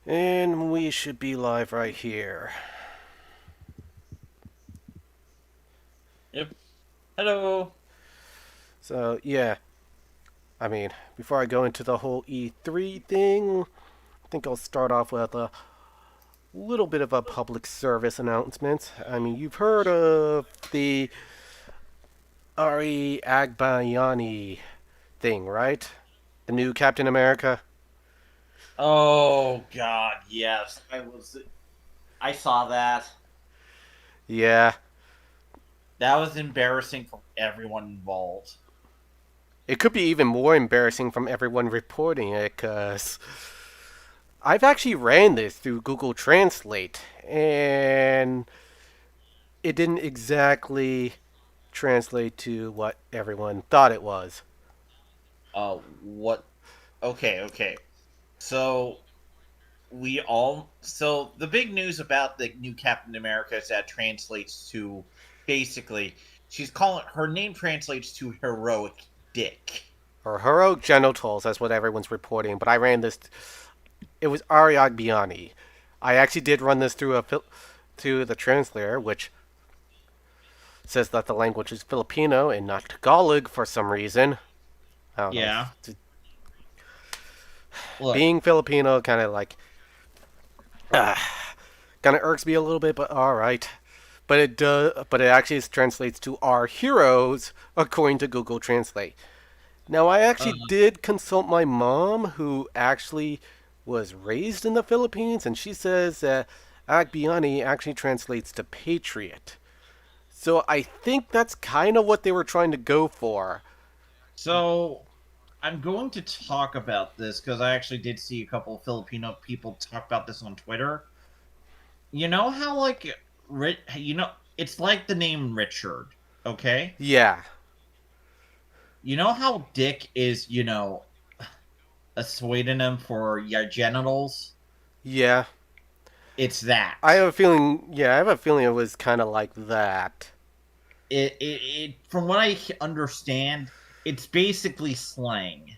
And we should be live right here. Yep. Hello. So, yeah, before I go into the whole E3 thing, I think I'll start off with a little bit of a public service announcement. You've heard of the Ari Agbayani thing, right? The new Captain America? Oh God, yes. I saw that. Yeah, That was embarrassing for everyone involved. it could be even more embarrassing from everyone reporting it, because I've actually ran this through Google Translate, and it didn't exactly translate to what everyone thought it was. What? Okay. So so the big news about the new Captain America is that translates to basically her name translates to heroic dick. Or heroic genitals, that's what everyone's reporting, but I ran this. It was Ariagbiani. I actually did run this through the translator, which says that the language is Filipino and not Tagalog for some reason. I don't know. Yeah. Look. Being Filipino uh, kind of irks me a little bit, but all right. But it does. But it actually translates to our heroes according to Google Translate. Now, I Uh, actually did consult my mom, who actually was raised in the Philippines, and she says that Agbiani actually translates to patriot. So I think that's kind of what they were trying to go for. so I'm going to talk about this because I actually did see a couple of Filipino people talk about this on Twitter. You know how it's like the name Richard, okay? Yeah, You know how Dick is, a pseudonym for your genitals? yeah. It's that. I have a feeling. Yeah, I have a feeling it was kind of like that. It from what I understand, it's basically slang.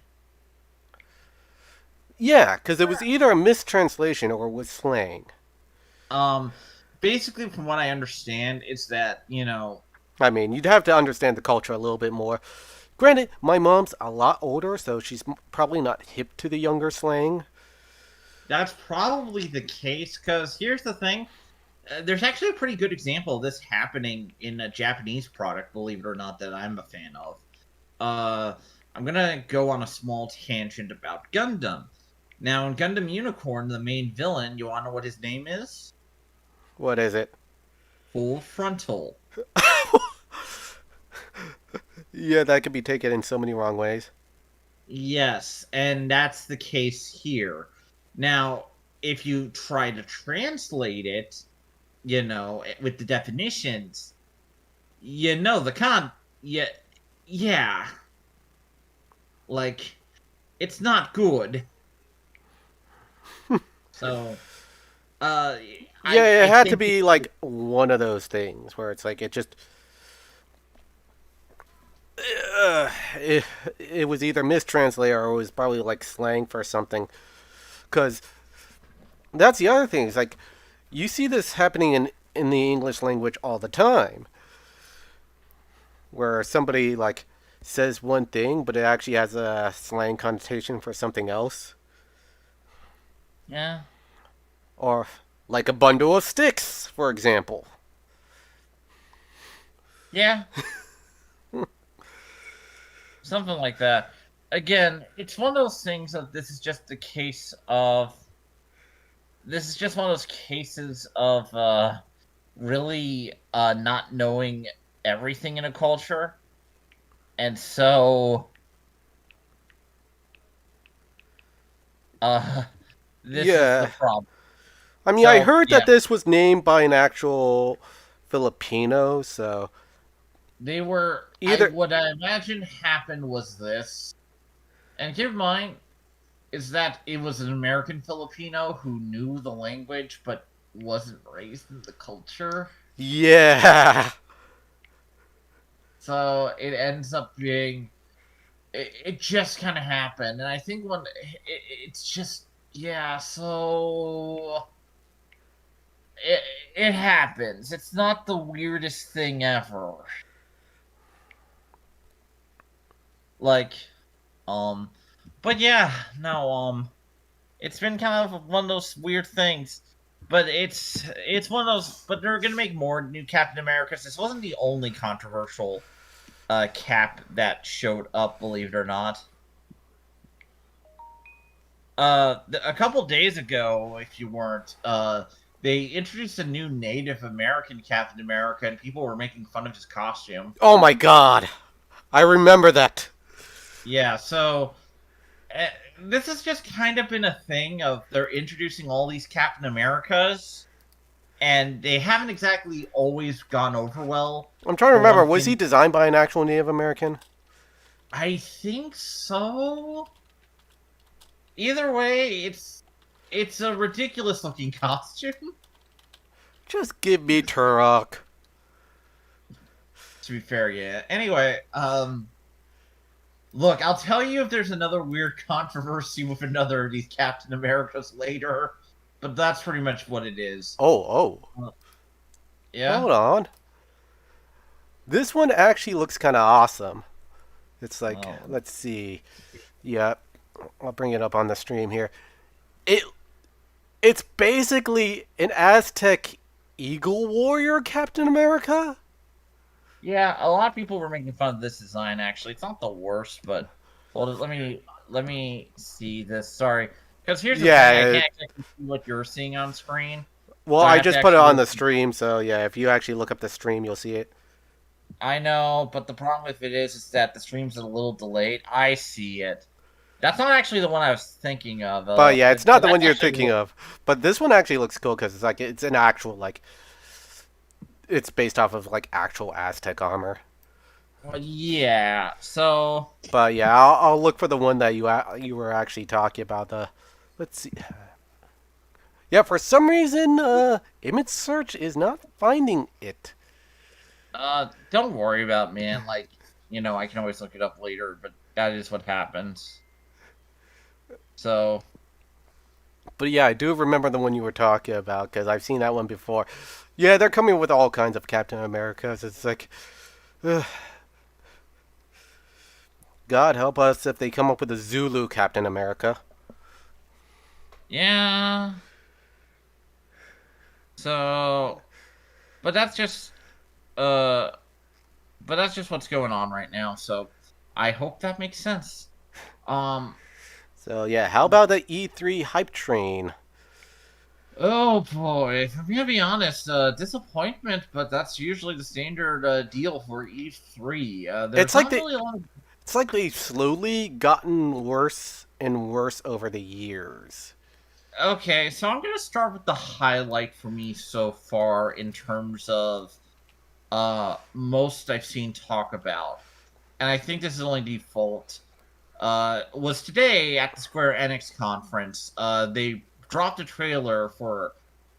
Yeah, because it was either a mistranslation or it was slang. Um, Basically from what I understand, it's that, You'd have to understand the culture a little bit more. Granted, my mom's a lot older, so she's probably not hip to the younger slang. that's probably the case because here's the thing. There's actually a pretty good example of this happening in a Japanese product, believe it or not, that I'm a fan of. Uh, I'm gonna go on a small tangent about Gundam. Now, in Gundam Unicorn, the main villain, you wanna know what his name is? What is it? Full Frontal. Yeah, that could be taken in so many wrong ways. Yes, and that's the case here. Now, if you try to translate it, with the definitions, the yeah, yeah, like it's not good. So, uh, Yeah, it I had to think be like one of those things where it's like it just it was either mistranslated or it was probably like slang for something. Because that's the other thing. Is like you see this happening in the English language all the time, where somebody like says one thing, but it actually has a slang connotation for something else, yeah, or like a bundle of sticks, for example. yeah, something like that. Again, it's one of those things that this is just one of those cases of really not knowing everything in a culture. And so uh this is the Yeah, problem. I So heard that yeah, this was named by an actual Filipino, so I either what I imagine happened was this. And keep in mind is that it was an American Filipino who knew the language but wasn't raised in the culture. yeah. So it ends up being it just kind of happened, and I think it's just Yeah, so it it happens. It's not the weirdest thing ever. Like, um, but yeah, no, it's been kind of one of those weird things. But it's one of those. But they're gonna make more new Captain Americas. This wasn't the only controversial cap that showed up. Believe it or not. A couple days ago, if you weren't, they introduced a new Native American Captain America, and people were making fun of his costume. Oh my god. I remember that. Yeah, so uh, this has just kind of been a thing of they're introducing all these Captain Americas, and they haven't exactly always gone over well. I'm trying to For remember, one was he thing, designed by an actual Native American? I think so. Either way, it's a ridiculous looking costume. Just give me Turok. To be fair, yeah. Anyway, look, I'll tell you if there's another weird controversy with another of these Captain Americas later, but that's pretty much what it is. Oh, oh. Uh, yeah. Hold on. This one actually looks kind of awesome. It's like, Oh, let's see. Yep. I'll bring it up on the stream here. It it's basically an Aztec eagle warrior Captain America. yeah. A lot of people were making fun of this design. Actually, it's not the worst, but well, let me see this. Sorry, because here's the thing: I Yeah. can't exactly see what you're seeing on screen, Well, so I I have to just put it actually on look. the stream, so yeah, if you actually look up the stream, you'll see it. I know, but the problem with it is that the stream's a little delayed. I see it. That's not actually the one I was thinking of. But yeah, it's not the one That's you're actually thinking of. But this one actually looks cool because it's an actual like it's based off of like actual Aztec armor. well, yeah. So But yeah, I'll look for the one that you were actually talking about. The let's see. Yeah, for some reason, image search is not finding it. don't worry about me. And like, I can always look it up later, but that is what happens. So But yeah, I do remember the one you were talking about because I've seen that one before. Yeah, they're coming with all kinds of Captain Americas. It's like, ugh, God help us if they come up with a Zulu Captain America. yeah. So but that's just uh but that's just what's going on right now. So I hope that makes sense. Um So yeah, how about the E3 hype train? Oh boy, I'm gonna be honest. Disappointment, but that's usually the standard deal for E3. There's It's like not they, really a lot of. it's like they've slowly gotten worse and worse over the years. Okay, so I'm gonna start with the highlight for me so far in terms of most I've seen talk about, and I think this is only default. Was today at the Square Enix conference. They dropped a trailer for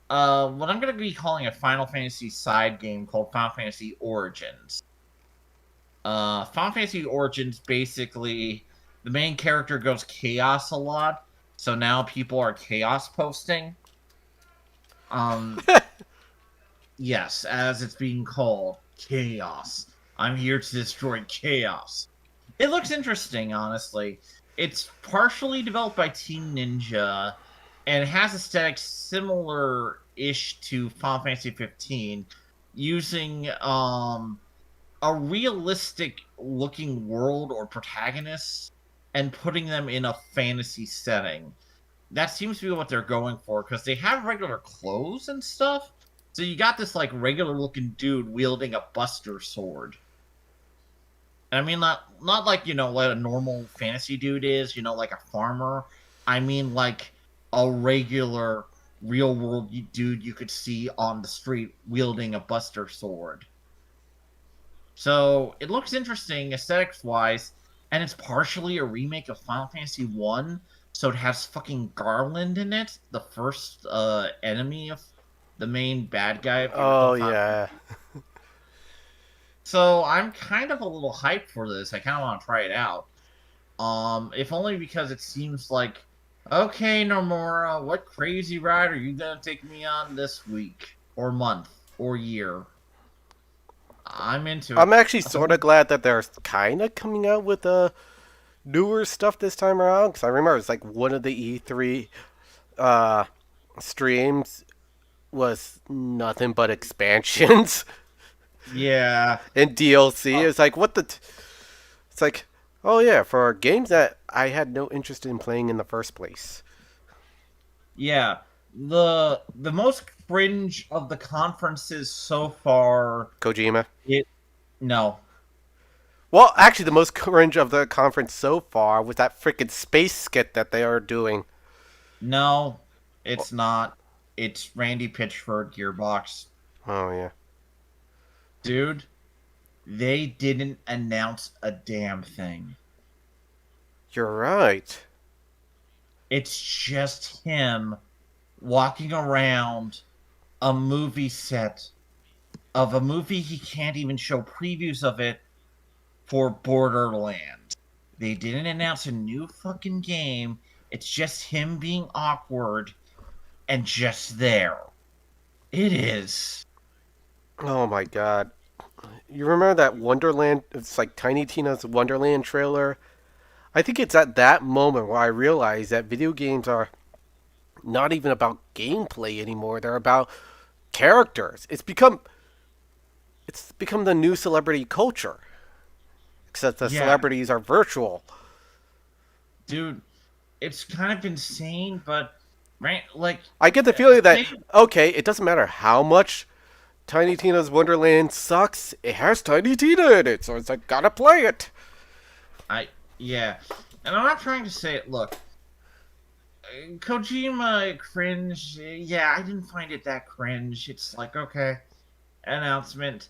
what I'm going to be calling a Final Fantasy side game called Final Fantasy Origins. Final Fantasy Origins basically the main character goes chaos a lot, so now people are chaos posting. Um, yes, as it's being called, chaos. I'm here to destroy chaos. It looks interesting, honestly. It's partially developed by Team Ninja, and it has aesthetics similar-ish to Final Fantasy 15, using a realistic-looking world or protagonists and putting them in a fantasy setting. That seems to be what they're going for because they have regular clothes and stuff. So you got this like regular-looking dude wielding a Buster sword. I mean, not like what a normal fantasy dude is, like a farmer. I mean, like a regular real world dude you could see on the street wielding a Buster sword. So it looks interesting aesthetics wise, and it's partially a remake of Final Fantasy One. So it has fucking Garland in it, the first enemy of the main bad guy of the original Oh Final. yeah. So I'm kind of a little hyped for this. I kind of want to try it out. If only because it seems like Okay, Nomura, what crazy ride are you gonna take me on this week, or month, or year? I'm into I'm it. actually sort of glad that they're kind of coming out with newer stuff this time around. Because I remember it's like one of the E3 uh, streams was nothing but expansions Yeah. and DLC. Uh, It's like, what the. It's like, oh yeah, for games that I had no interest in playing in the first place. yeah. The most cringe of the conferences so far. Kojima. It no, Well, actually, the most cringe of the conference so far was that freaking space skit that they are doing. no, it's not. It's Randy Pitchford Gearbox, Oh yeah, dude. They didn't announce a damn thing. you're right. It's just him walking around a movie set of a movie he can't even show previews of it for Borderlands. They didn't announce a new fucking game. It's just him being awkward and just there. It is. Oh my god. You remember that Wonderland? It's like Tiny Tina's Wonderland trailer. I think it's at that moment where I realized that video games are not even about gameplay anymore. They're about characters. It's become the new celebrity culture. Except the Yeah, celebrities are virtual. dude, it's kind of insane, but right, like, I get the feeling that say, okay, it doesn't matter how much Tiny Tina's Wonderland sucks. It has Tiny Tina in it, so it's like gotta play it. I, yeah, and I'm not trying to say it. Look, Kojima cringe. Yeah, I didn't find it that cringe. It's like, okay, announcement.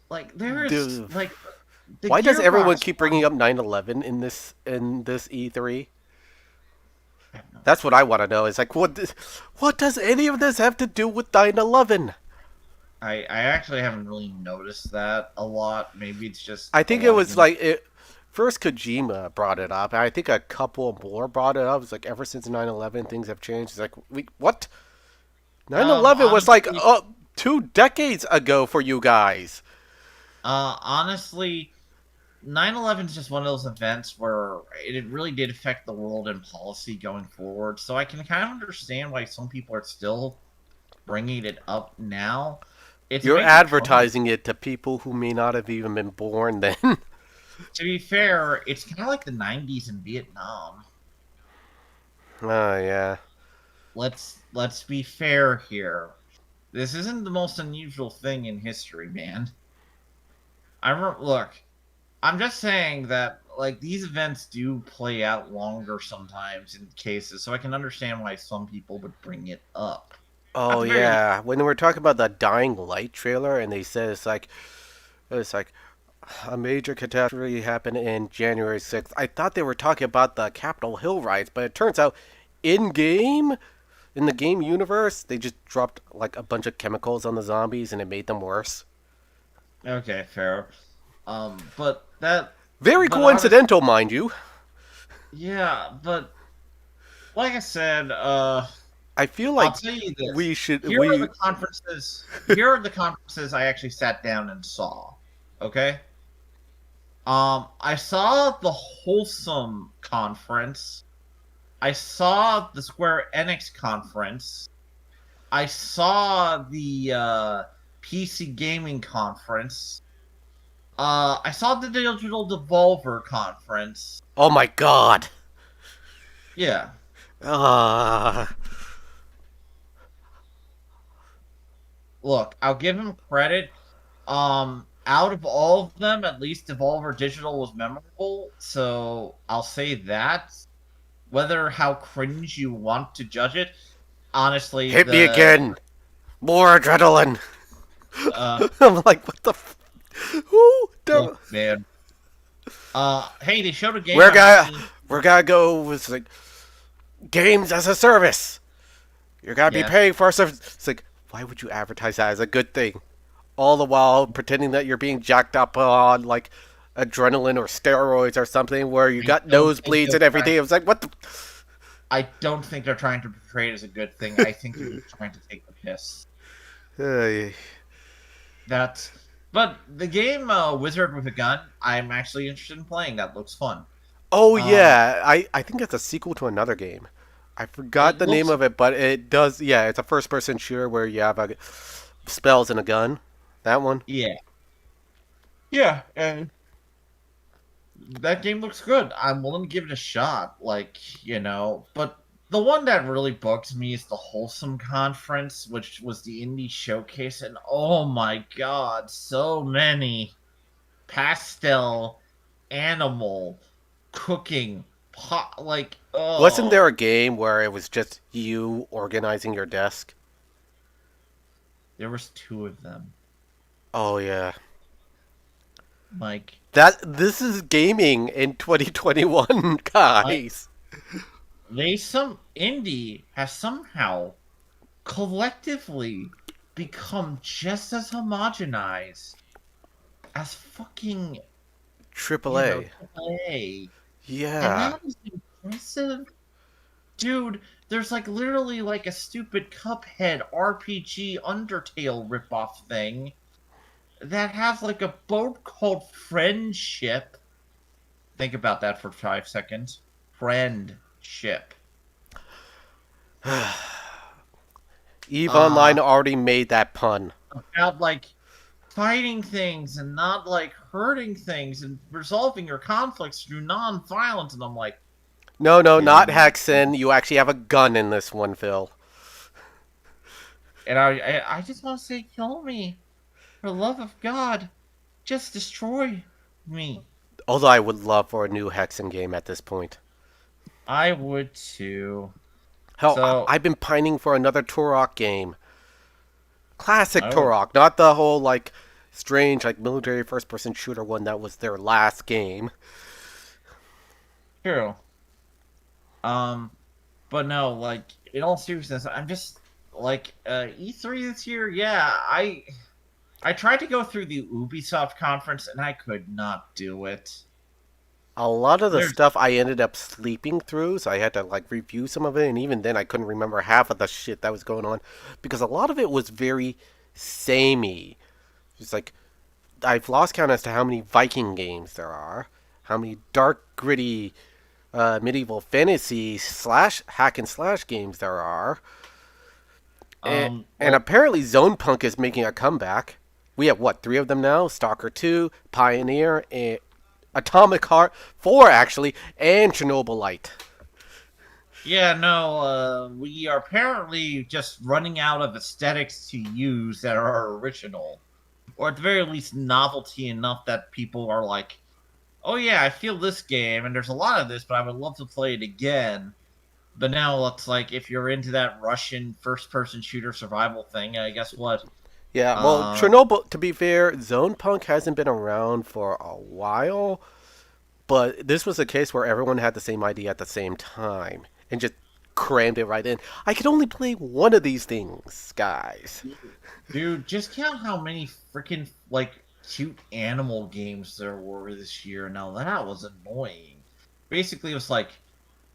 Like, there's Dude, like the why does everyone Gearbox keep bringing one. up 9/11 in this E3? I have no That's what idea. I want to know. It's like what does any of this have to do with 9/11? I actually haven't really noticed that a lot. Maybe it's just I a think it lot of was games. like first Kojima brought it up, and I think a couple more brought it up. It's like ever since 9/11 things have changed. It's like what? 9/11 was like Honestly, 2 decades ago for you guys. honestly, 9/11 is just one of those events where it really did affect the world and policy going forward. So I can kind of understand why some people are still bringing it up now. It's a You're major trauma. advertising it to people who may not have even been born then. To be fair, it's kind of like the 90s in Vietnam. Oh yeah. Let's be fair here. This isn't the most unusual thing in history, man. Look, I'm just saying that like these events do play out longer sometimes in cases, so I can understand why some people would bring it up. At Oh the very least, yeah. When we were talking about the Dying Light trailer, and they said it's like a major catastrophe happened in January 6th. I thought they were talking about the Capitol Hill riots, but it turns out in game, in the game universe, they just dropped like a bunch of chemicals on the zombies and it made them worse. okay, fair. But that, Very but honest, coincidental, mind you. yeah, but like I said, I feel I'll like tell you this. we should Here are the we conferences. Here are the conferences I actually sat down and saw. Okay. I saw the Wholesome conference. I saw the Square Enix conference. I saw the PC gaming conference. I saw the Digital Devolver conference. Oh my god. Yeah. Uh, Look, I'll give him credit. Out of all of them, at least Devolver Digital was memorable. So I'll say that. Whether how cringe you want to judge it, honestly, hit me the again. More adrenaline. uh, I'm like, what the? Who? look, man. Hey, they showed a game We're I've gonna actually. we're gonna go with like games as a service. You're gonna be Yeah. paying for a service. It's like, why would you advertise that as a good thing? All the while pretending that you're being jacked up on like adrenaline or steroids or something where you I got don't think nosebleeds you'll and everything. find. It was like, what the? I don't think they're trying to portray it as a good thing. I think they're just trying to take the piss. Hey. That's but the game Wizard with a Gun, I'm actually interested in playing. That looks fun. Oh Um, yeah, I think it's a sequel to another game. I forgot it the name looks of it, but it does. Yeah, it's a first-person shooter where you have spells and a gun. That one. yeah. Yeah, and that game looks good. I'm willing to give it a shot. But the one that really bugs me is the Wholesome Conference, which was the indie showcase, and oh my god, so many pastel, animal, cooking, pot, Wasn't there oh, a game where it was just you organizing your desk? there was two of them. Oh yeah. Like, This is gaming in 2021, like guys. some indie has somehow collectively become just as homogenized as fucking, Triple A. AAA. And Yeah. that is impressive. Dude, there's literally a stupid Cuphead RPG Undertale ripoff thing that has a boat called Friendship. Think about that for 5 seconds. Friendship. Eve Uh Online already made that pun. about fighting things and not hurting things and resolving your conflicts through non-violence, and I'm like, No, no, not dude. Hexen. You actually have a gun in this one, Phil. And I just want to say, kill me. For the love of God, just destroy me. Although I would love for a new Hexen game at this point. I would too. Hell, So, I've been pining for another Turok game. Classic oh, Turok, not the whole strange military first person shooter one that was their last game. true. Um, but no, in all seriousness, I'm just E3 this year. Yeah, I tried to go through the Ubisoft conference and I could not do it. A lot of the There's stuff I ended up sleeping through, so I had to review some of it, and even then I couldn't remember half of the shit that was going on because a lot of it was very samey. Just I've lost count as to how many Viking games there are, how many dark, gritty, medieval fantasy slash hack and slash games there are, and well, apparently Zone Punk is making a comeback. We have what, three of them now? Stalker 2, Pioneer, and Atomic Heart 4 actually, and Chernobyl Light. yeah, no, we are apparently just running out of aesthetics to use that are original, or at the very least novelty enough that people are like, oh yeah, I feel this game, and there's a lot of this, but I would love to play it again. But now it's if you're into that Russian first-person shooter survival thing, guess what? Yeah, well, Uh, Chernobyl, to be fair, Zone Punk hasn't been around for a while, but this was a case where everyone had the same idea at the same time and just crammed it right in. I could only play one of these things, guys. dude, just count how many freaking cute animal games there were this year. Now that was annoying. Basically, it was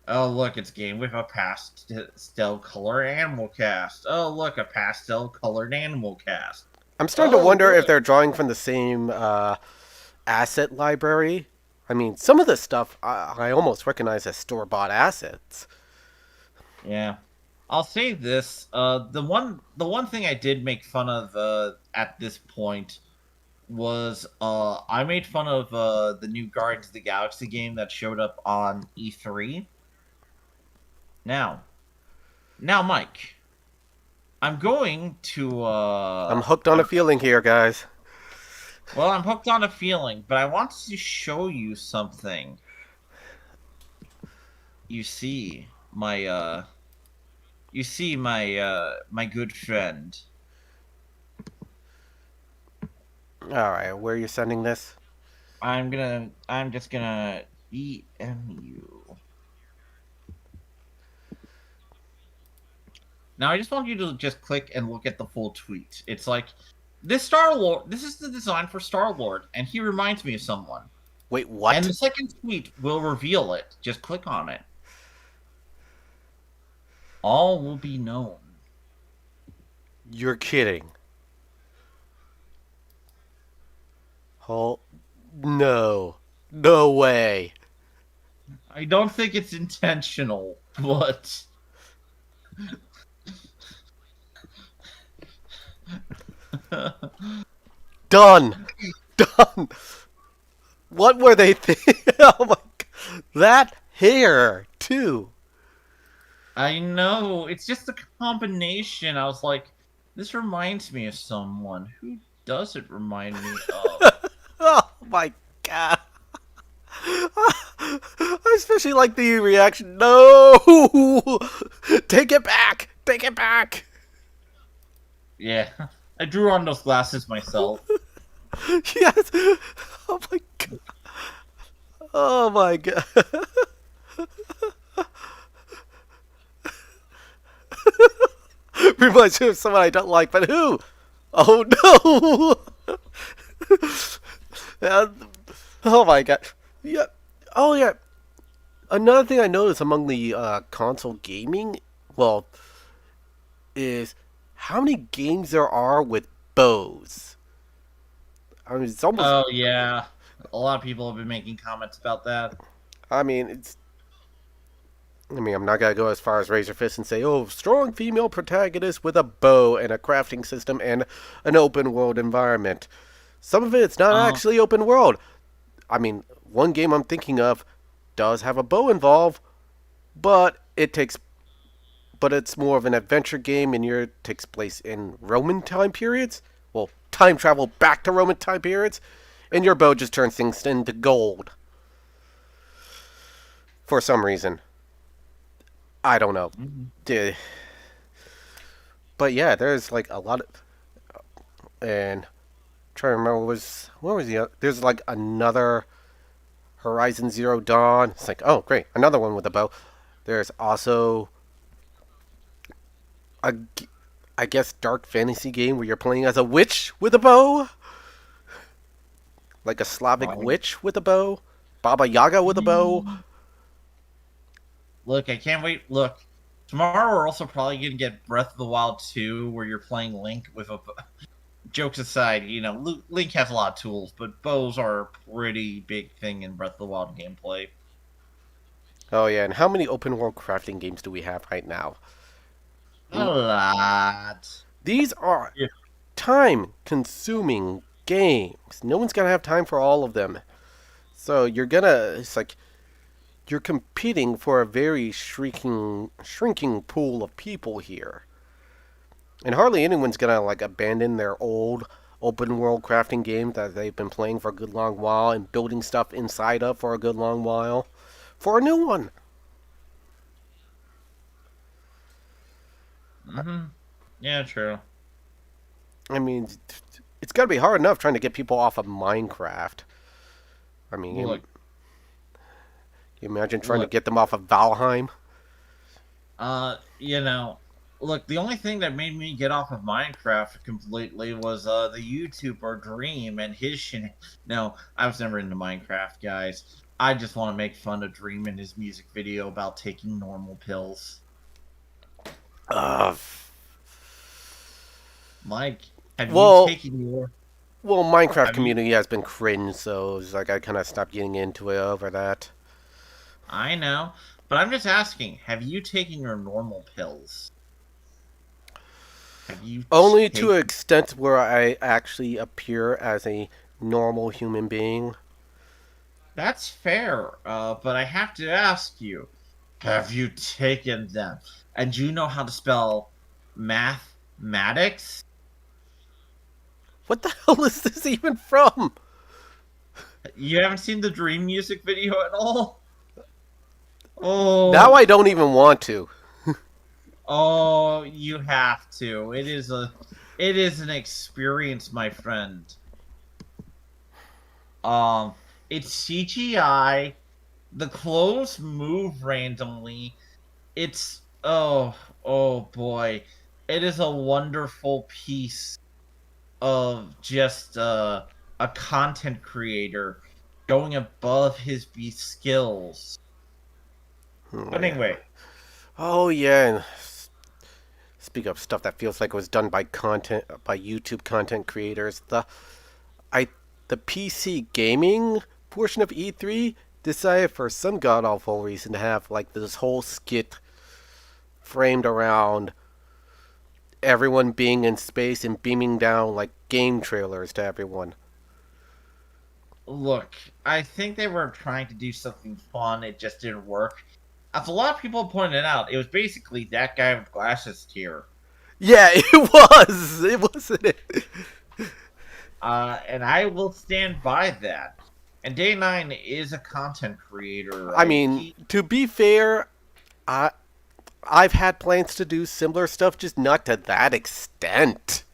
oh look, it's game with a pastel color animal cast. Oh look, a pastel colored animal cast. I'm starting to Oh wonder if look, they're drawing from the same asset library. I mean, some of the stuff I almost recognize as store bought assets. yeah. I'll say this. The one thing I did make fun of at this point was I made fun of the new Guardians of the Galaxy game that showed up on E3. Now, now, Mike, I'm going to I'm hooked on a feeling here, guys. I'm hooked on a feeling, but I want to show you something. You see, my good friend. All right, where are you sending this? I'm just gonna DM you. Now I just want you to just click and look at the full tweet. It's this Star Lord. This is the design for Star Lord, and he reminds me of someone. Wait, And what? the second tweet will reveal it. Just click on it. All will be known. You're kidding. Oh, no. No way. I don't think it's intentional, but Done. Done. What were they thinking? Oh my god. That hair, too. I know it's just a combination. I was like, this reminds me of someone. Who does it remind me of? Oh my god. I especially like the reaction. No! Take it back! Take it back! Yeah, I drew on those glasses myself. Yes! Oh my god. Oh my god. Reminds me of someone I don't like, but who? Oh no! Uh, oh my god. Yeah. Oh yeah. Another thing I noticed among the console gaming, well, is how many games there are with bows. I mean, it's almost. Oh yeah, a lot of people have been making comments about that. I mean, it's. I mean, I'm not gonna go as far as Razor Fist and say, "Oh, strong female protagonist with a bow and a crafting system and an open world environment." Some of it's not Oh, actually open world. I mean, one game I'm thinking of does have a bow involved, but it's more of an adventure game, and it takes place in Roman time periods. Well, time travel back to Roman time periods, and your bow just turns things into gold for some reason. I don't know. mhm. But yeah, there's like a lot of, and trying to remember what was the other, there's like another Horizon Zero Dawn. It's like, oh great, another one with a bow. There's also a I guess dark fantasy game where you're playing as a witch with a bow, like a Slavic Right. witch with a bow, Baba Yaga with a bow. Look, I can't wait. Look, tomorrow we're also probably gonna get Breath of the Wild 2, where you're playing Link with a. Jokes aside, Link has a lot of tools, but bows are a pretty big thing in Breath of the Wild gameplay. Oh yeah, and how many open world crafting games do we have right now? A lot. These are Yeah. time consuming games. No one's gonna have time for all of them. So it's like you're competing for a very shrinking pool of people here. And hardly anyone's gonna like abandon their old open world crafting game that they've been playing for a good long while and building stuff inside of for a good long while for a new one. Yeah, true. I mean, it's gotta be hard enough trying to get people off of Minecraft. I mean, Look, you imagine trying to look. get them off of Valheim? You know, look. The only thing that made me get off of Minecraft completely was the YouTuber Dream and his shen. No, I was never into Minecraft, guys. I just want to make fun of Dream and his music video about taking normal pills. Uh, Mike, have you well, taken your? Minecraft Have you? community has been cringe, so it's like I kind of stopped getting into it over that. I know, but I'm just asking. Have you taken your normal pills? Have you Only to an taken? extent where I actually appear as a normal human being. That's fair, but I have to ask you, have you taken them? And do you know how to spell mathematics? What the hell is this even from? You haven't seen the Dream music video at all? Now Oh, I don't even want to. oh, you have to. It is an experience, my friend. Um, it's CGI. The clothes move randomly. Oh boy, it is a wonderful piece of just a content creator going above his skills. Oh, But yeah. anyway, Oh yeah, and speak of stuff that feels like it was done by YouTube content creators. I the PC gaming portion of E3 decided for some god awful reason to have like this whole skit framed around everyone being in space and beaming down like game trailers to everyone. Look, I think they were trying to do something fun. It just didn't work. As a lot of people pointed out, it was basically that guy with glasses tier. Yeah, it was. It wasn't it. And I will stand by that. And Day Nine is a content creator, I right? mean, to be fair, I I've had plans to do similar stuff, just not to that extent.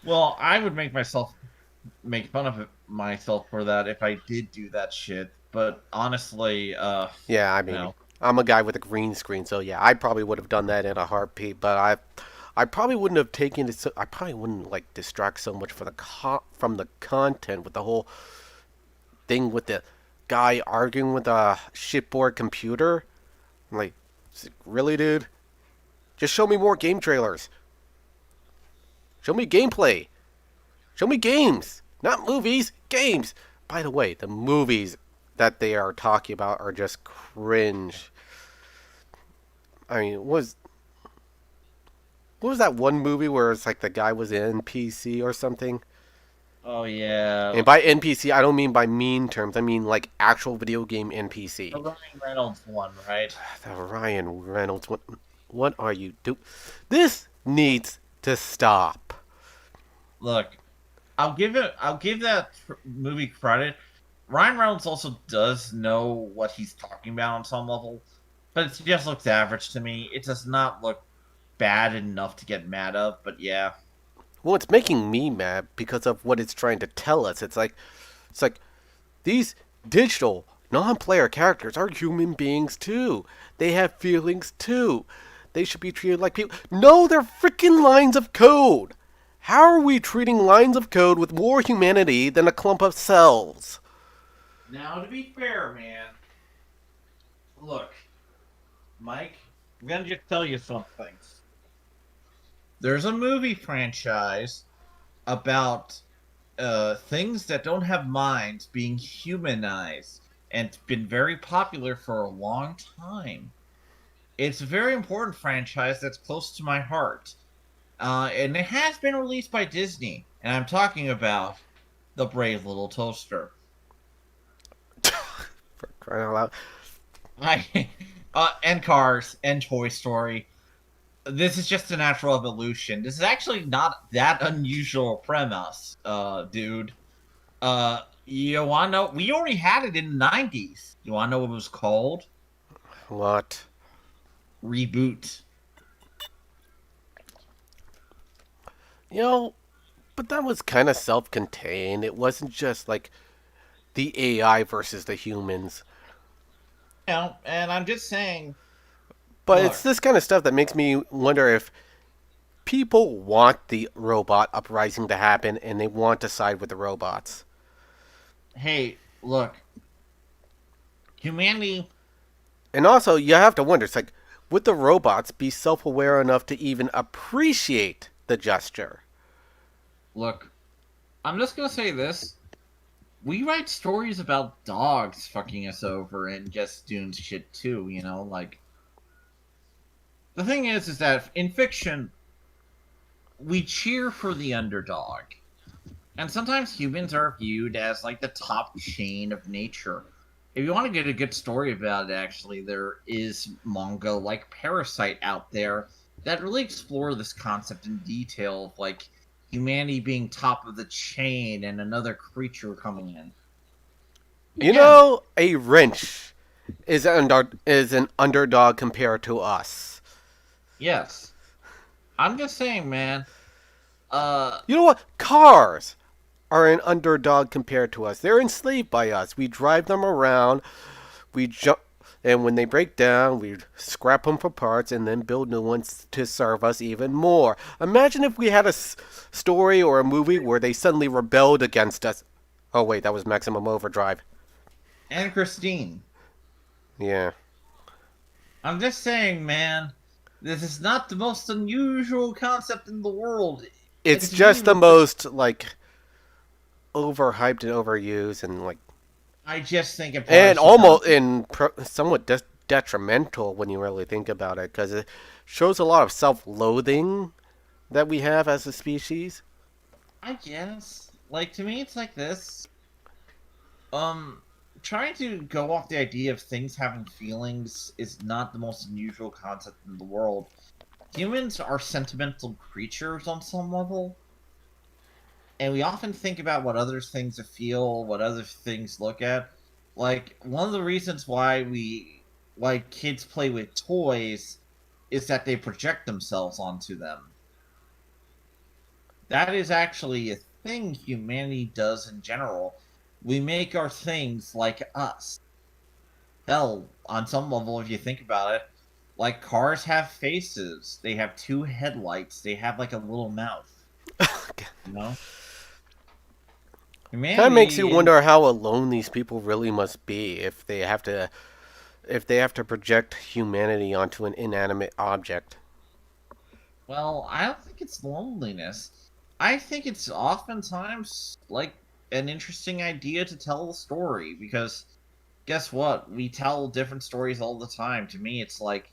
Well, I would make fun of myself for that if I did do that shit. But honestly, Yeah, I you mean, know, I'm a guy with a green screen, so yeah, I probably would have done that in a heartbeat. But I probably wouldn't have taken it. So, I probably wouldn't like distract so much for from the content with the whole thing with the guy arguing with a shitboard computer. I'm like, really, dude? Just show me more game trailers. Show me gameplay. Show me games, not movies. Games. By the way, the movies that they are talking about are just cringe. I mean, what was that one movie where it's like the guy was an NPC or something? oh yeah, And by NPC, I don't mean by mean terms. I mean like actual video game the NPC. Ryan Reynolds one, right? The Ryan Reynolds. What are you doing? This needs to stop. Look, I'll give that movie credit. Ryan Reynolds also does know what he's talking about on some level, but it just looks average to me. It does not look bad enough to get mad of. But yeah, Well, it's making me mad because of what it's trying to tell us. It's like these digital non-player characters are human beings too. They have feelings too. They should be treated like people. No, they're freaking lines of code. How are we treating lines of code with more humanity than a clump of cells? now to be fair, man, look, Mike, I'm gonna just tell you something. There's a movie franchise about things that don't have minds being humanized, and it's been very popular for a long time. It's a very important franchise that's close to my heart, and it has been released by Disney, and I'm talking about The Brave Little Toaster. For crying out loud. I and Cars and Toy Story. This is just a natural evolution. This is actually not that unusual premise, dude. You wanna know? We already had it in the '90s. You wanna know what it was called? What? Reboot. You know, but that was kind of self-contained. It wasn't just like the AI versus the humans. You know, and I'm just saying. But it's Look, this kind of stuff that makes me wonder if people want the robot uprising to happen and they want to side with the robots. hey, look. Humanity. And also, you have to wonder, it's like, would the robots be self aware enough to even appreciate the gesture? Look. I'm just gonna say this. We write stories about dogs fucking us over and just doing shit too. You know, like the thing is that in fiction we cheer for the underdog. And sometimes humans are viewed as like the top chain of nature. If you want to get a good story about it, actually, there is manga like Parasite out there that really explore this concept in detail of like humanity being top of the chain and another creature coming in. You Again, know, a wrench is an underdog compared to us. yes. I'm just saying, man. Uh, You know what? Cars are an underdog compared to us. They're enslaved by us. We drive them around. We jump, and when they break down, we scrap them for parts and then build new ones to serve us even more. Imagine if we had a story or a movie where they suddenly rebelled against us. Oh wait, that was Maximum Overdrive. and Christine. Yeah. I'm just saying, man, this is not the most unusual concept in the world. It's And to me, just the with this, most like overhyped and overused, and like I just think it and partially almost comes. in somewhat detrimental when you really think about it, because it shows a lot of self-loathing that we have as a species. I guess, like to me, it's like this. Um, Trying to go off the idea of things having feelings is not the most unusual concept in the world. Humans are sentimental creatures on some level, and we often think about what other things feel, what other things look at. Like one of the reasons why kids play with toys is that they project themselves onto them. That is actually a thing humanity does in general. We make our things like us. Hell, on some level, if you think about it, like cars have faces. They have two headlights. They have like a little mouth. You know, Kind of makes you humanity is. wonder how alone these people really must be if they have to project humanity onto an inanimate object. Well, I don't think it's loneliness. I think it's oftentimes like an interesting idea to tell a story because guess what? We tell different stories all the time. To me, it's like,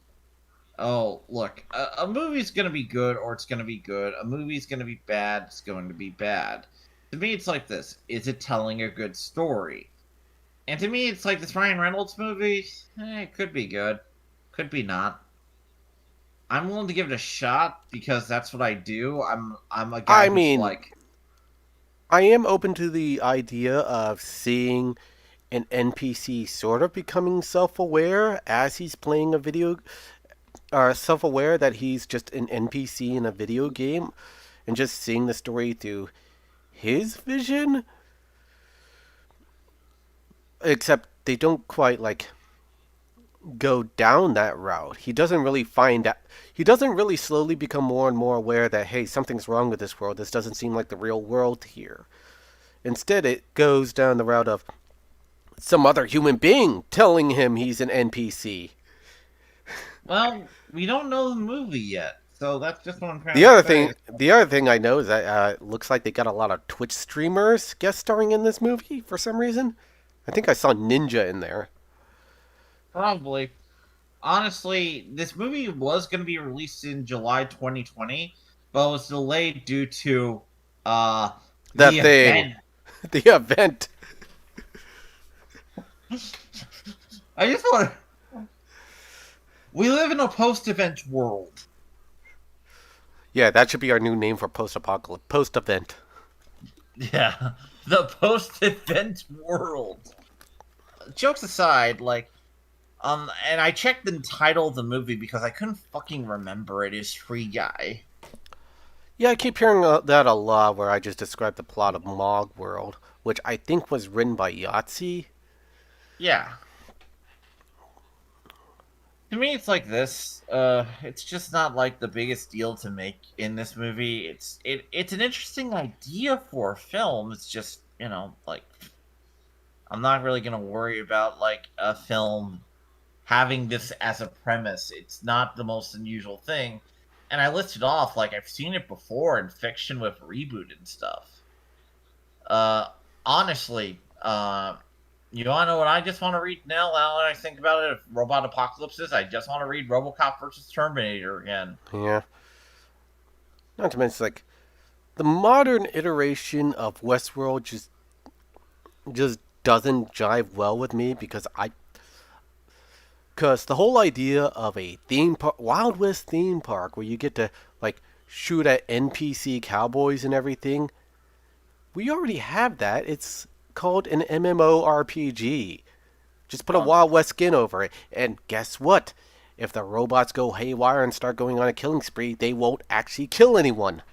oh, look, a movie's going to be good or it's going to be good. A movie's going to be bad, it's going to be bad. To me, it's like this. Is it telling a good story? And to me, it's like this Ryan Reynolds movie. It could be good, could be not. I'm willing to give it a shot because that's what I do. I'm a guy I who's mean, like, I am open to the idea of seeing an NPC sort of becoming self-aware as he's playing a video, or self-aware that he's just an NPC in a video game, and just seeing the story through his vision. Except they don't quite like go down that route. He doesn't really find out. He doesn't really slowly become more and more aware that, hey, something's wrong with this world. This doesn't seem like the real world here. Instead, it goes down the route of some other human being telling him he's an NPC. well, we don't know the movie yet, so that's just what I'm trying to say. The other thing I know is that it looks like they got a lot of Twitch streamers guest starring in this movie for some reason. I think I saw Ninja in there. Probably. Honestly, this movie was going to be released in July 2020, but was delayed due to uh That the thing, event. the event. I just want to. We live in a post-event world. Yeah, that should be our new name for post-apocalypse, post-event. Yeah, the post-event world. Jokes aside, like, and I checked the title of the movie because I couldn't fucking remember it. Is Free Guy? Yeah, I keep hearing that a lot where I just described the plot of Mog World, which I think was written by Yahtzee. Yeah. To me, it's like this. It's just not like the biggest deal to make in this movie. It's an interesting idea for a film. It's just like I'm not really gonna worry about like a film having this as a premise. It's not the most unusual thing. And I listed off like I've seen it before in fiction with reboot and stuff. Uh, Honestly, you want to know what I just want to read now? Now that I think about it, if robot apocalypses, I just want to read RoboCop versus Terminator again. Yeah. Not to mention, like, the modern iteration of Westworld just doesn't jive well with me because the whole idea of a theme park, Wild West theme park, where you get to like shoot at NPC cowboys and everything, we already have that. It's called an MMORPG. Just put a Well, Wild West skin over it, and guess what? If the robots go haywire and start going on a killing spree, they won't actually kill anyone.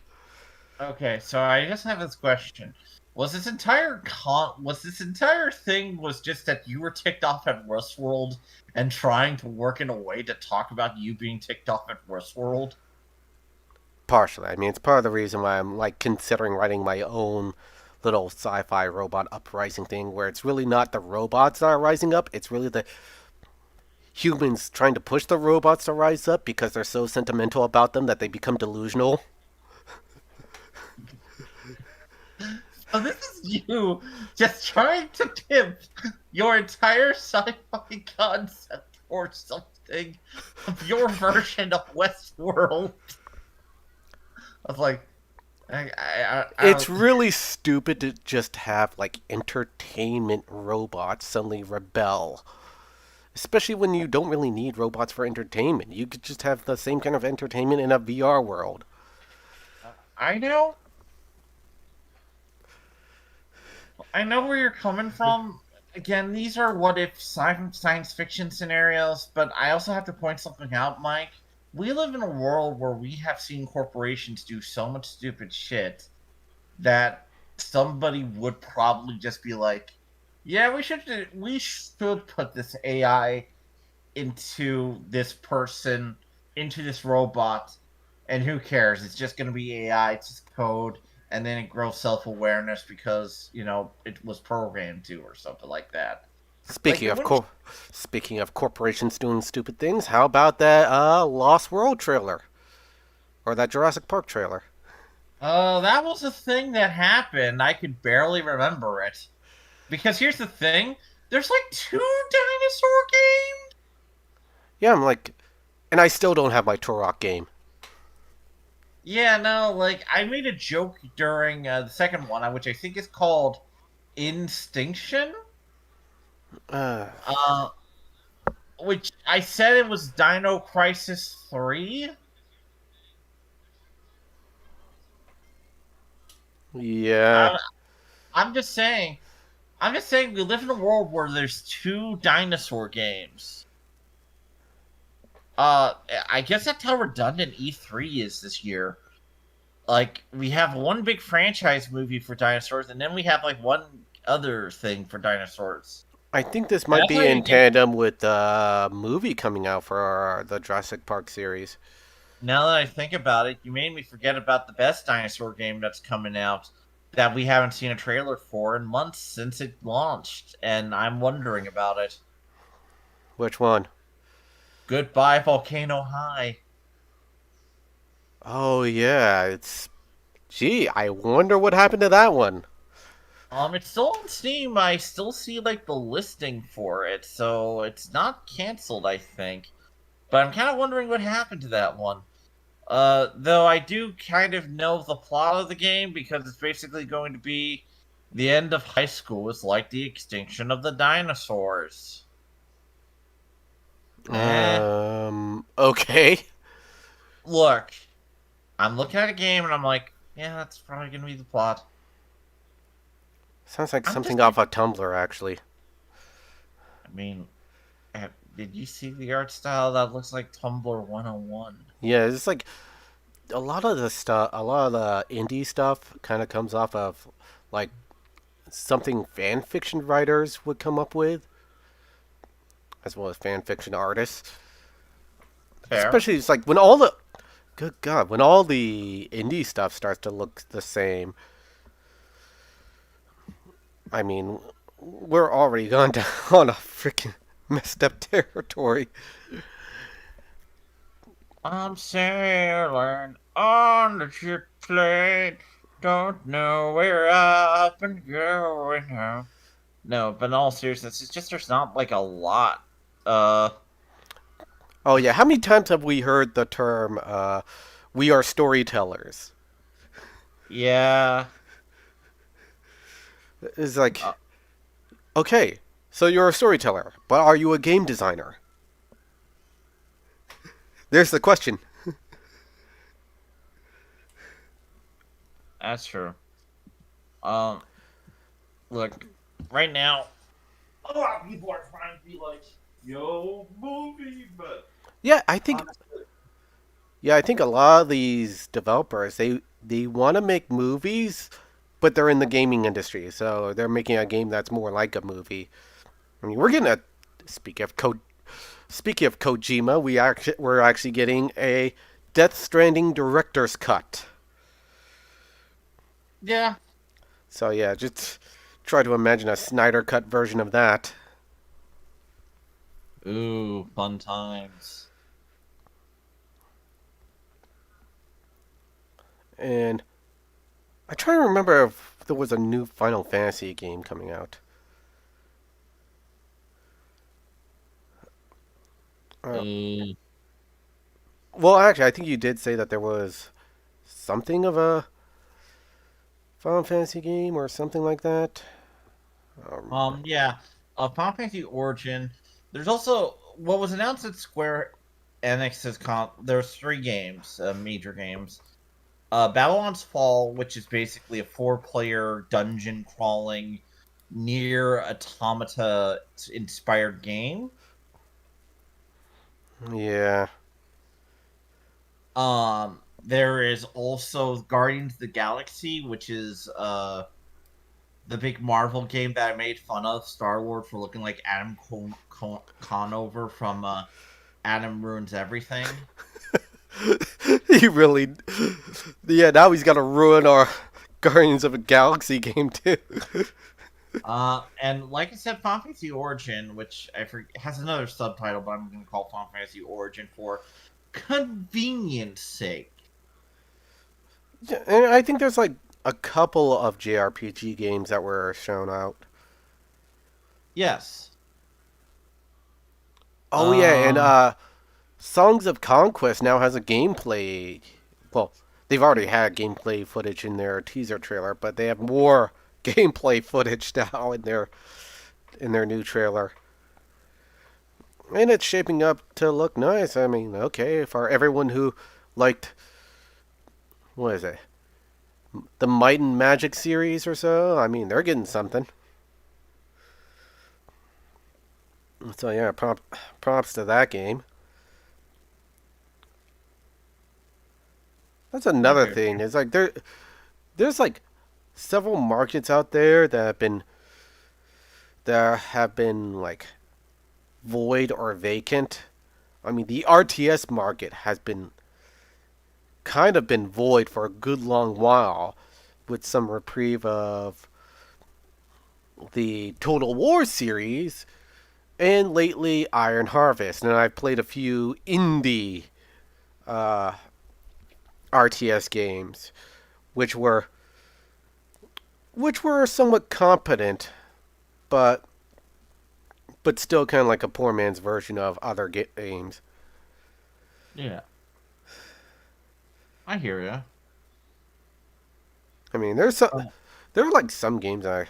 okay, so I just have this question. Was this entire thing was just that you were ticked off at Westworld and trying to work in a way to talk about you being ticked off at Westworld? Partially, I mean, it's part of the reason why I'm like considering writing my own little sci-fi robot uprising thing, where it's really not the robots that are rising up. It's really the humans trying to push the robots to rise up because they're so sentimental about them that they become delusional. So this is you just trying to pimp your entire sci-fi concept or something of your version of Westworld. I was like, I It's don't. really stupid to just have like entertainment robots suddenly rebel. Especially when you don't really need robots for entertainment. You could just have the same kind of entertainment in a VR world. I know, I know where you're coming from. Again, these are what if science fiction scenarios, but I also have to point something out, Mike. We live in a world where we have seen corporations do so much stupid shit that somebody would probably just be like, "Yeah, we should put this AI into this person, into this robot, and who cares? It's just going to be AI, it's just code, and then it grows self awareness because it was programmed to, or something like that." Like Speaking it of wouldn't. speaking of corporations doing stupid things, how about that Lost World trailer or that Jurassic Park trailer? That was a thing that happened. I could barely remember it because here's the thing: there's like two dinosaur games. Yeah, I'm like, and I still don't have my Turok game. Yeah, no, like I made a joke during the second one, which I think is called Instinction. Uh, Uh, which I said it was Dino Crisis 3. yeah, I, I'm just saying. I'm just saying we live in a world where there's two dinosaur games. Uh, I guess that's how redundant E3 is this year. Like we have one big franchise movie for dinosaurs, and then we have like one other thing for dinosaurs. I think this And might that's why be you in get. tandem with the movie coming out for the Jurassic Park series. Now that I think about it, you made me forget about the best dinosaur game that's coming out that we haven't seen a trailer for in months since it launched, and I'm wondering about it. Which one? Goodbye, Volcano High. Oh yeah, it's. Gee, I wonder what happened to that one. It's still on Steam. I still see like the listing for it, so it's not canceled, I think. But I'm kind of wondering what happened to that one. Though I do kind of know the plot of the game because it's basically going to be the end of high school is like the extinction of the dinosaurs. Eh, Okay. look, I'm looking at a game and I'm like, yeah, that's probably gonna be the plot. Sounds like I'm something just, off of Tumblr, actually. I mean, did you see the art style that looks like Tumblr 101? Yeah, it's like a lot of the stuff, a lot of the indie stuff kind of comes off of like something fan fiction writers would come up with, as well as fan fiction artists. Fair. Especially it's like when all the good God, when all the indie stuff starts to look the same. I mean, we're already gone down a freaking messed up territory. I'm sailing on the ship plate. Don't know where I've been going now. No, but in all seriousness, it's just there's not like a lot. Uh, Oh yeah, how many times have we heard the term "we are storytellers"? yeah. It's like, Uh, okay, so you're a storyteller, but are you a game designer? There's the question. that's true. Um, look, right now, a lot of people are trying to be like, "Yo, movie," but Yeah, I think honestly, yeah, I think a lot of these developers they want to make movies, but they're in the gaming industry, so they're making a game that's more like a movie. I mean, we're getting a speaking of Kojima, we're actually getting a Death Stranding director's cut. yeah. So yeah, just try to imagine a Snyder cut version of that. Ooh, fun times. And I try to remember if there was a new Final Fantasy game coming out. Uh, Uh, well, actually, I think you did say that there was something of a Final Fantasy game or something like that. I don't remember. yeah. Final Fantasy Origin. There's also what was announced at Square Enix's There's three games, major games. Babylon's Fall, which is basically a four-player dungeon crawling, near automata inspired game. Yeah. There is also Guardians of the Galaxy, which is the big Marvel game that I made fun of Star Wars for looking like Adam Conover from Adam Ruins Everything. He really. Yeah, now he's got to ruin our Guardians of the Galaxy game, too. And like I said, Final Fantasy Origin, which I forget, has another subtitle, but I'm going to call Final Fantasy Origin for convenience sake. Yeah, and I think there's like a couple of JRPG games that were shown out. Yes. Oh, yeah, and Um. Songs of Conquest now has a gameplay. Well, they've already had gameplay footage in their teaser trailer, but they have more gameplay footage now in their new trailer. And it's shaping up to look nice. I mean, okay, for everyone who liked, what is it, the Might and Magic series or so, I mean, they're getting something. So yeah, props to that game. That's I another hear thing. you. It's like there's like several markets out there that have been like void or vacant. I mean, the RTS market has been void for a good long while, with some reprieve of the Total War series and lately Iron Harvest. And I've played a few indie uh, RTS games, which were which were somewhat competent, but still kind of like a poor man's version of other games. Yeah, I hear you. I mean, there are like some games that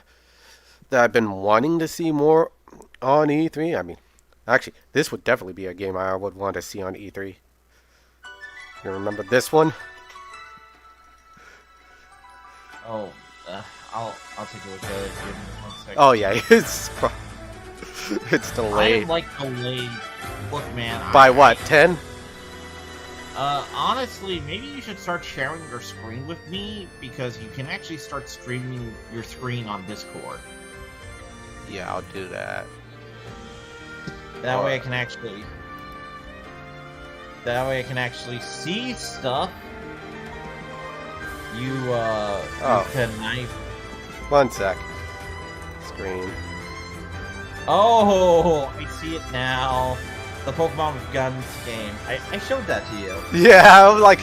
I've been wanting to see more on E3. I mean, actually, this would definitely be a game I would want to see on E3. You remember this one? Oh, I'll take a look at it. Give me 1 second. Oh yeah, it's I delayed like delayed. Look, man. by what 10? Honestly, maybe you should start sharing your screen with me because you can actually start streaming your screen on Discord. Yeah, I'll do that. That way, I Or can actually. That way, I can actually see stuff. You oh, can I. 1 sec. Screen. Oh, I see it now. The Pokemon with Guns game. I showed that to you. Yeah, I was like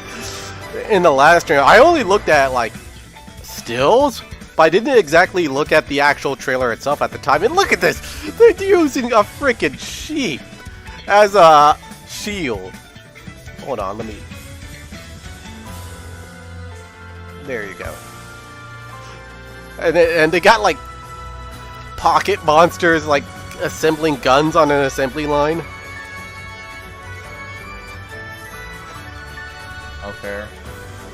in the last trailer. I only looked at like stills, but I didn't exactly look at the actual trailer itself at the time. And look at this! They're using a freaking sheep as a shield. Hold on, let me. There you go. And they got like pocket monsters like assembling guns on an assembly line. Oh, fair.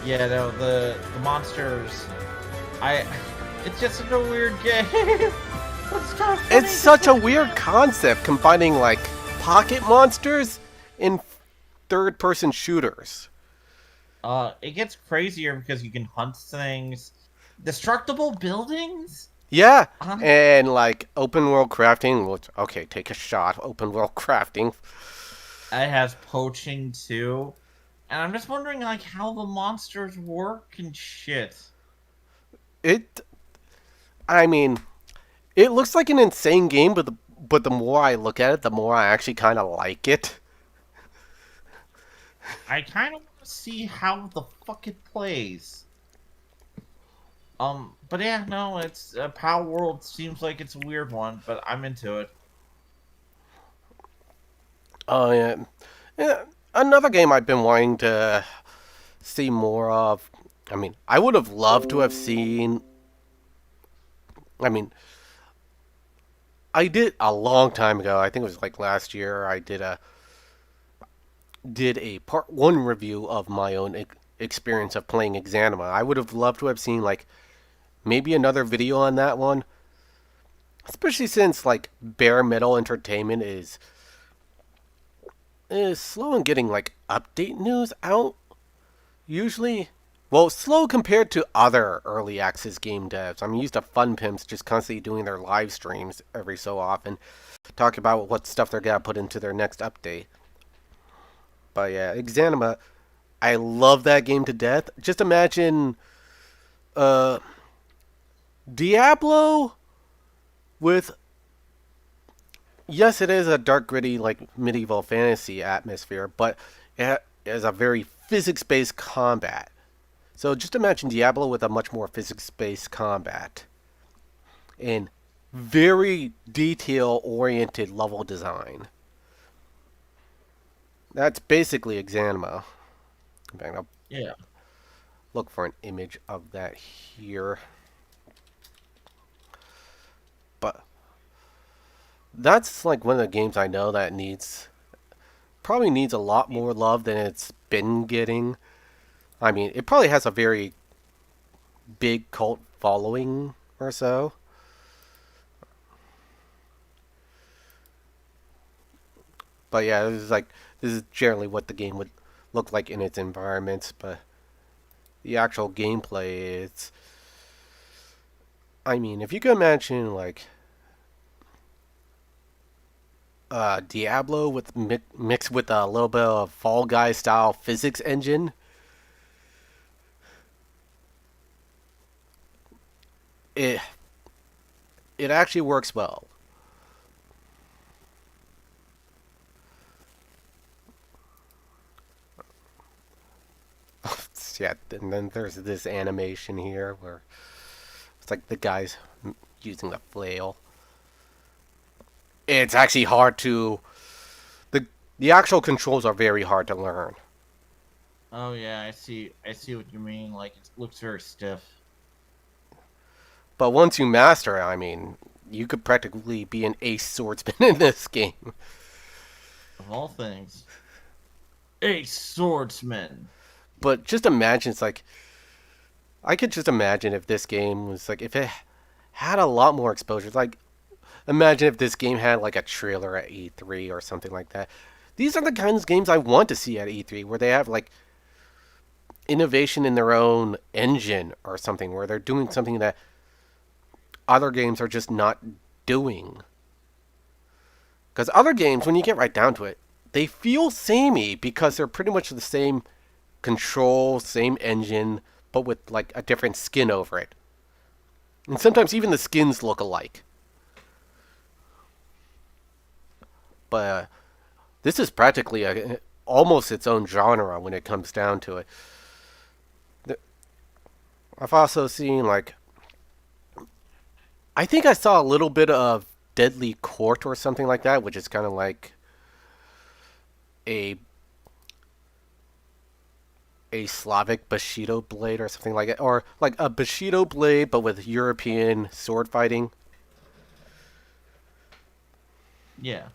Yeah, no, the monsters. I. It's just such a weird game. It's kind of funny. It's such a weird concept combining like pocket monsters in third-person shooters. It gets crazier because you can hunt things. Destructible buildings. Yeah, Uh, and like open world crafting. Which, okay, take a shot. Open world crafting. it has poaching too, and I'm just wondering like how the monsters work and shit. It. I mean, it looks like an insane game, but the more I look at it, the more I actually kind of like it. I kind of want to see how the fuck it plays. But yeah, no, it's Power World seems like it's a weird one, but I'm into it. Oh yeah. Yeah, another game I've been wanting to see more of. I mean, I would have loved to have seen. I mean, I did a long time ago. I think it was like last year. I did a part one review of my own experience of playing Exanima. I would have loved to have seen like maybe another video on that one, especially since like bare metal entertainment is slow in getting like update news out usually. Well, slow compared to other early access game devs. I'm used to Fun Pimps just constantly doing their live streams every so often, talk about what stuff they're gonna put into their next update. But yeah, Exanima, I love that game to death. Just imagine uh Diablo with, yes, it is a dark gritty like medieval fantasy atmosphere, but it has a very physics-based combat. So just imagine Diablo with a much more physics-based combat and very detail-oriented level design. That's basically Exanima. In fact, I'll Yeah. look for an image of that here. But that's like one of the games I know that probably needs a lot more love than it's been getting. I mean, it probably has a very big cult following or so. But yeah, this is generally what the game would look like in its environments. But the actual gameplay, I mean, if you can imagine like Diablo with mixed with a little bit of Fall Guy style physics engine, it it actually works well. Yeah, and then there's this animation here where it's like the guy's using a flail. It's actually hard to the the actual controls are very hard to learn. Oh yeah, I see. I see what you mean. Like it looks very stiff. But once you master it, I mean, you could practically be an ace swordsman in this game. Of all things, a swordsman. But just imagine, it's like I could just imagine if this game was like if it had a lot more exposure. Like imagine if this game had like a trailer at E3 or something like that. These are the kinds of games I want to see at E3 where they have like innovation in their own engine or something where they're doing something that other games are just not doing. Because other games, when you get right down to it, they feel samey because they're pretty much the same control, same engine, but with like a different skin over it. And sometimes even the skins look alike. But this is practically almost its own genre when it comes down to it. I've also seen like I think I saw a little bit of Deadly Court or something like that, which is kind of like a a Slavic Bushido blade or something like it, or like a Bushido blade but with European sword fighting. Yeah.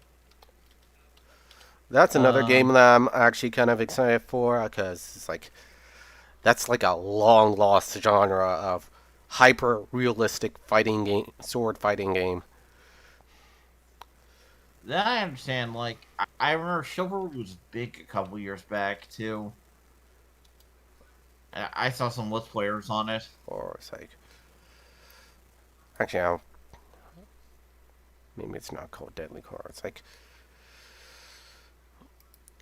That's another game Um. that I'm actually kind of excited for because it's like that's like a long lost genre of hyper realistic fighting game, sword fighting game. That I understand. Like I remember Chivalry was big a couple years back too. I saw some Let's Players on it. Or it's like actually, I don't, maybe it's not called Deadly Core. It's like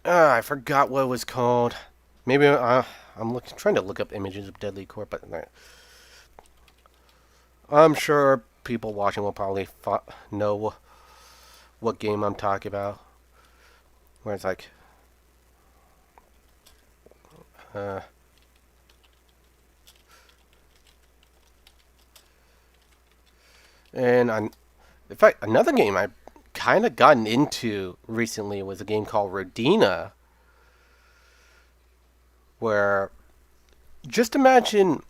I forgot what it was called. Maybe trying to look up images of Deadly Core, but I'm sure people watching will probably know what game I'm talking about. Where it's like, uh, and on, in fact, another game I kind of gotten into recently was a game called Rodina, where just imagine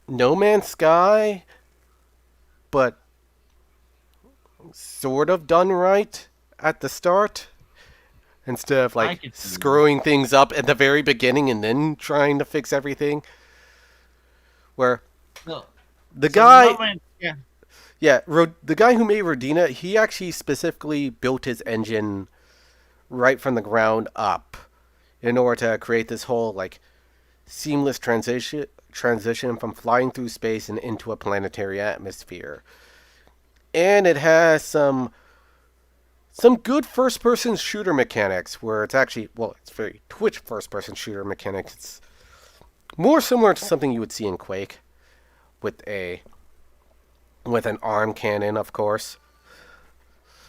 No Man's Sky, but sort of done right at the start instead of I like could see that. screwing things up at the very beginning and then trying to fix everything. Where So, the so the No guy, Man's yeah. yeah, the guy who made Rodina, he actually specifically built his engine right from the ground up in order to create this whole like seamless transition from flying through space and into a planetary atmosphere. And it has some good first person shooter mechanics where it's actually, well, it's very Twitch first person shooter mechanics. It's more similar to something you would see in Quake with a with an arm cannon, of course.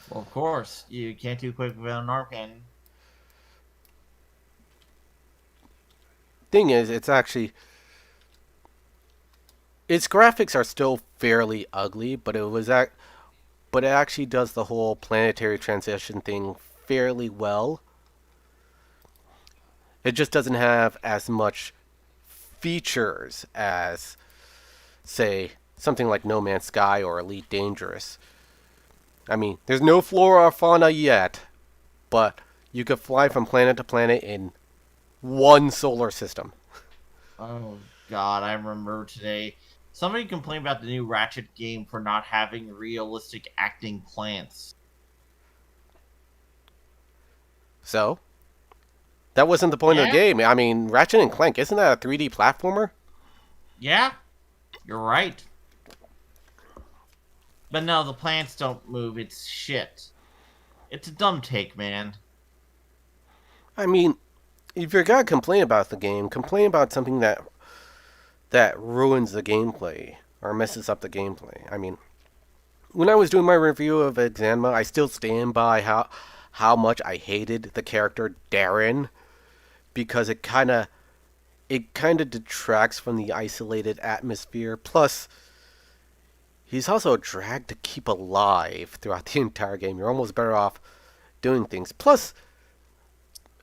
Well, of course, you can't do quick without an arm cannon. Thing is, it's actually its graphics are still fairly ugly, but it actually does the whole planetary transition thing fairly well. It just doesn't have as much features as, say, something like No Man's Sky or Elite Dangerous. I mean, there's no flora or fauna yet, but you could fly from planet to planet in one solar system. Oh God, I remember today somebody complained about the new Ratchet game for not having realistic acting plants. So, that wasn't the point of the Yeah, game. I mean, Ratchet and Clank, isn't that a 3D platformer? yeah, you're right. But no, the plants don't move. It's shit. It's a dumb take, man. I mean, if you're gonna complain about the game, complain about something that ruins the gameplay or messes up the gameplay. I mean, when I was doing my review of Exanima, I still stand by how much I hated the character Darren because it kind of detracts from the isolated atmosphere. Plus, he's also a drag to keep alive throughout the entire game. You're almost better off doing things. Plus,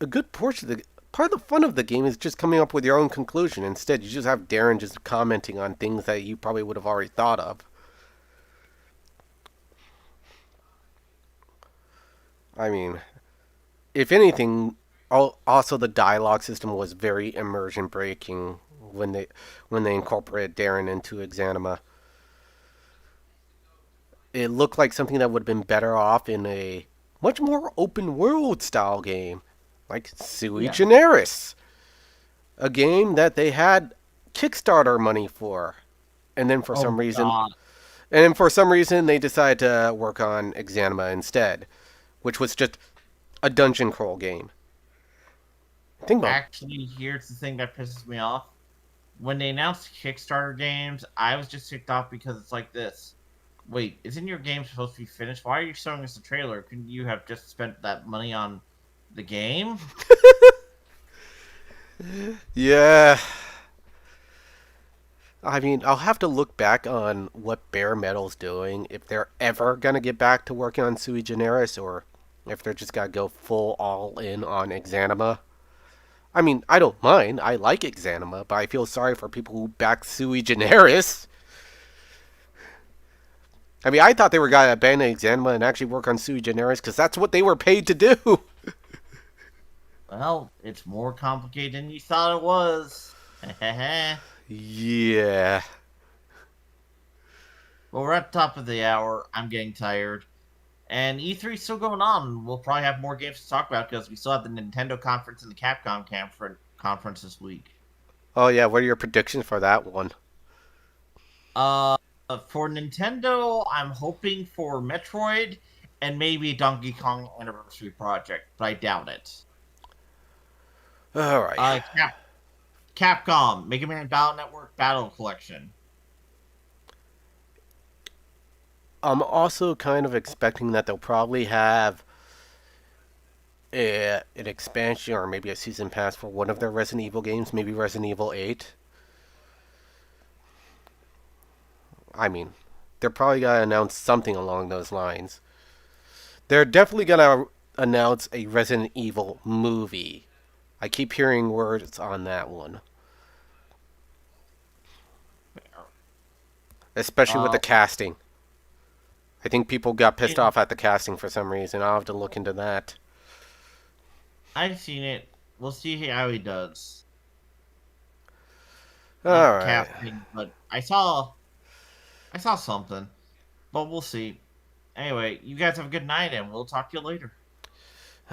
a good portion of the part of the fun of the game is just coming up with your own conclusion. Instead, you just have Darren just commenting on things that you probably would have already thought of. I mean, if anything, also the dialogue system was very immersion breaking when they incorporated Darren into Exanima. It looked like something that would have been better off in a much more open world style game, like Sui Yeah. Generis, a game that they had Kickstarter money for, and then for some Oh reason, God. they decided to work on Exanima instead, which was just a dungeon crawl game. Think about Actually, here's the thing that pisses me off. When they announced Kickstarter games, I was just ticked off because it's like this. Wait, isn't your game supposed to be finished? Why are you showing us the trailer? Couldn't you have just spent that money on the game? yeah. I mean, I'll have to look back on what Bare Metal's doing if they're ever gonna get back to working on Sui Generis or if they're just gonna go full all in on Exanima. I mean, I don't mind. I like Exanima, but I feel sorry for people who back Sui Generis. I mean, I thought they were gonna abandon Exanima and actually work on Sui Generis because that's what they were paid to do. Well, it's more complicated than you thought it was. well, yeah. we're at the top of the hour. I'm getting tired. And E3's still going on. We'll probably have more games to talk about because we still have the Nintendo conference and the Capcom conference this week. Oh yeah. What are your predictions for that one? Uh, for Nintendo, I'm hoping for Metroid and maybe Donkey Kong Anniversary Project, but I doubt it. All right. Uh, Capcom, Mega Man Battle Network Battle Collection. I'm also kind of expecting that they'll probably have an expansion or maybe a season pass for one of their Resident Evil games, maybe Resident Evil 8. I mean, they're probably going to announce something along those lines. They're definitely going to announce a Resident Evil movie. I keep hearing words on that one, especially with the Uh, casting. I think people got pissed it, off at the casting for some reason. I'll have to look into that. I've seen it. We'll see how he does. All Like right. casting, but I saw something, but we'll see. Anyway, you guys have a good night, and we'll talk to you later.